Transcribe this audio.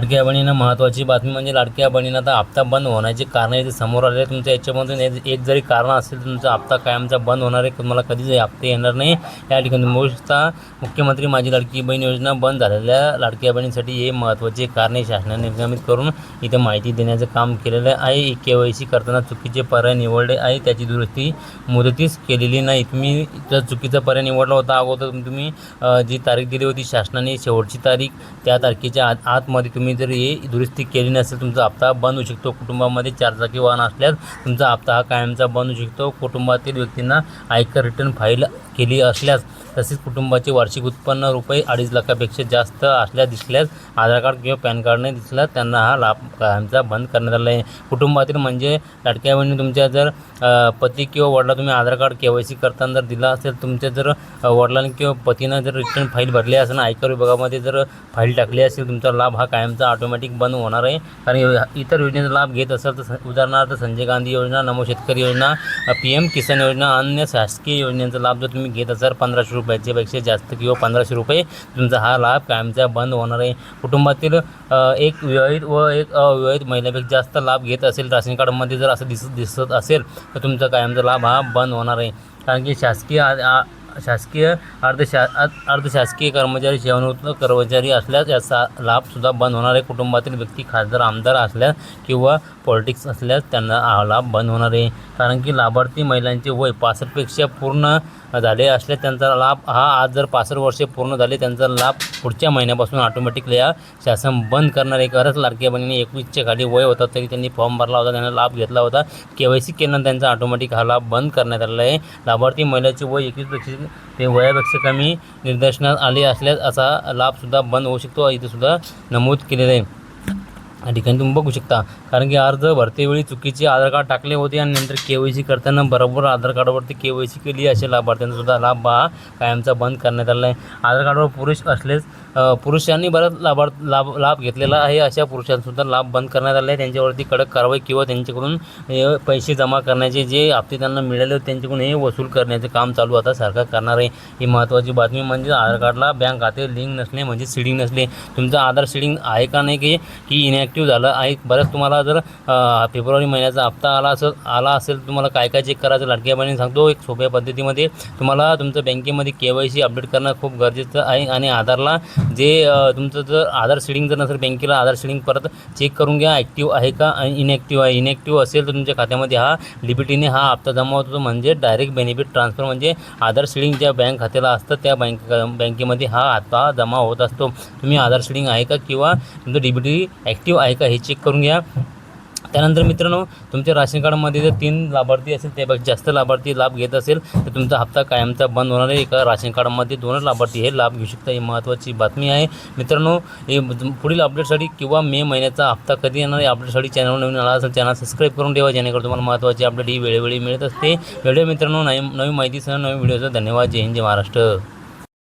लाडक्या बहिणींना महत्त्वाची बातमी म्हणजे लाडक्या बहिणींना आता हप्ता बंद होण्याचे कारण इथे समोर आले. तुमच्या याच्यामधून एक जरी कारण असेल तुमचा हप्ता कायमचा बंद होणार आहे, तुम्हाला कधीच हप्ते येणार नाही. या ठिकाणी मुख्यमंत्री माझी लाडकी बहीण योजना बंद झालेल्या लाडक्या बहिणींसाठी हे महत्त्वाचे कारणे शासनाने निर्गमित करून इथे माहिती देण्याचं काम केलेलं आहे. KYC करताना चुकीचे पर्याय निवडले आहे, त्याची दुरुस्ती मुदतीस केलेली नाही. तुम्ही जर चुकीचा पर्याय निवडला होता अगोदर तुम्ही जी तारीख दिली होती शासनाने शेवटची तारीख, त्या तारखेच्या आतमध्ये तुम्ही जर हे दुरुस्ती केली नसेल तुमचा हप्ता बंद होऊ शकतो. कुटुंबामध्ये 4 चाकी वाहन असल्यास तुमचा हप्ता हा कायमचा बंद होऊ शकतो. कुटुंबातील व्यक्तींना आयकर रिटर्न फाईल केली असल्यास, तसेच कुटुंबाचे वार्षिक उत्पन्न रुपये 2.5 लाखापेक्षा जास्त दिसल्यास, आधार कार्ड किंवा पॅन कार्डने दिसल्यास त्यांना हा लाभ कायमचा बंद करण्यात आला आहे. कुटुंबातील म्हणजे लाडक्या बहिणी तुमच्या जर पती किंवा वडिला तुम्ही आधार कार्ड KYC करताना जर दिला असेल, तुमच्या जर वडिलांनी किंवा पतीनं जर रिटर्न फाईल भरली असेल, आयकर विभागामध्ये जर फाईल टाकली असेल, तुमचा लाभ हा कायमचा ऑटोमॅटिक बंद होणार आहे. कारण इतर योजनेचा लाभ घेत असाल तर उदाहरणार्थ संजय गांधी योजना, नमो शेतकरी योजना, PM किसान योजना, अन्य शासकीय योजनेचा लाभ जर तुम्ही घेत असाल 1500 रुपयाच्या पेक्षा जास्त किंवा 1500 रुपये, तुमचा हा लाभ कायमचा बंद होणार आहे. कुटुंबातील एक विवाहित व एक अविवाहित महिलापेक्षा जास्त लाभ घेत असेल, राशन कार्डमध्ये जर असं दिसत असेल तर तुमचा कायमचा लाभ हा बंद होणार आहे. कारण की शासकीय अर्धशासकीय कर्मचारी, सेवानिवृत्त कर्मचारी असल्यास याचा लाभसुद्धा बंद होणार आहे. कुटुंबातील व्यक्ती खासदार, आमदार असल्यास किंवा पॉलिटिक्स असल्यास त्यांना हा लाभ बंद होणार आहे. कारण की लाभार्थी महिलांचे वय 65पेक्षा पूर्ण झाले असल्यास त्यांचा लाभ हा आज जर 65 वर्षे पूर्ण झाले त्यांचा लाभ पुढच्या महिन्यापासून ऑटोमॅटिकली या शासन बंद करणार आहे. खरंच लाडक्या बहिणीने 21च्या खाली वय होता तरी त्यांनी फॉर्म भरला होता, त्यांना लाभ घेतला होता. KYC केल्यानंतर त्यांचा ऑटोमॅटिक हा लाभ बंद करण्यात आलेला आहे. लाभार्थी महिलाचे वय 21पेक्षा ते वयापेक्षा कमी निदर्शनास आले असल्यास असा लाभसुद्धा बंद होऊ शकतो. इथे सुद्धा नमूद केलेलं आहे. या ठिकाणी तुम्ही बघू शकता. कारण की अर्ज भरतेवेळी चुकीचे आधार कार्ड टाकले होते आणि नंतर KYC करताना बरोबर आधार कार्डवरती KYC केली, असे लाभार्थ्यांचा सुद्धा लाभ हा कायमचा बंद करण्यात आला आहे. आधार कार्डवर पुरुष असलेच पुरुषांनी बराच लाभ घेतलेला आहे, अशा पुरुषांसुद्धा लाभ बंद करण्यात आला आहे. त्यांच्यावरती कडक कारवाई किंवा त्यांच्याकडून पैसे जमा करण्याचे जे हप्ते त्यांना मिळाले होते त्यांच्याकडून हे वसूल करण्याचे काम चालू आता सरकार करणार आहे. ही महत्त्वाची बातमी म्हणजे आधार कार्डला बँक खाते लिंक नसणे म्हणजे सीडिंग नसले. तुमचं आधार सीडिंग आहे का नाही की इनॅक्टिव्ह झालं आहे. बरंच तुम्हाला जर फेब्रुवारी महिन्याचा हप्ता आला असेल तुम्हाला काय चेक करायचं लाडक्या बहिणी सांगतो. एक सोप्या पद्धतीमध्ये तुम्हाला तुमचं बँकेमध्ये KYC अपडेट करणं खूप गरजेचं आहे. आणि आधारला जे तुमचं जर आधार सीडिंग जर नसेल बँकेला आधार सीडिंग परत चेक करून घ्या, ॲक्टिव्ह आहे का इनॅक्टिव्ह आहे. इनॅक्टिव्ह असेल तर तुमच्या खात्यामध्ये हा लिमिटीने हा हप्ता जमा होतो, म्हणजे डायरेक्ट बेनिफिट ट्रान्सफर म्हणजे आधार सीडिंग ज्या बँक खात्याला असतं त्या बँकेमध्ये हा हप्ता जमा होत असतो. तुम्ही आधार सीडिंग आहे का किंवा तुमचं DBT ॲक्टिव्ह आहे का हे चेक करून घ्या. त्यानंतर मित्रांनो, तुमच्या राशन कार्डमध्ये जर 3 लाभार्थी असेल त्यापेक्षा जास्त लाभार्थी लाभ घेत असेल तर तुमचा हप्ता कायमचा बंद होणार आहे. एका राशन कार्डमध्ये 2 लाभार्थी हे लाभ घेऊ शकता. ही महत्त्वाची बातमी आहे मित्रांनो. हे पुढील अपडेटसाठी किंवा मे महिन्याचा हप्ता कधी येणार आहे अपडेटसाठी चॅनल नवीन आला असेल चॅनल सबस्क्राईब करून ठेवा, जेणेकरून तुम्हाला महत्त्वाची अपडेट ही वेळोवेळी मिळत असते. मित्रांनो नवीन माहितीसह नवीन व्हिडिओचा धन्यवाद. जय हिंद, जय महाराष्ट्र.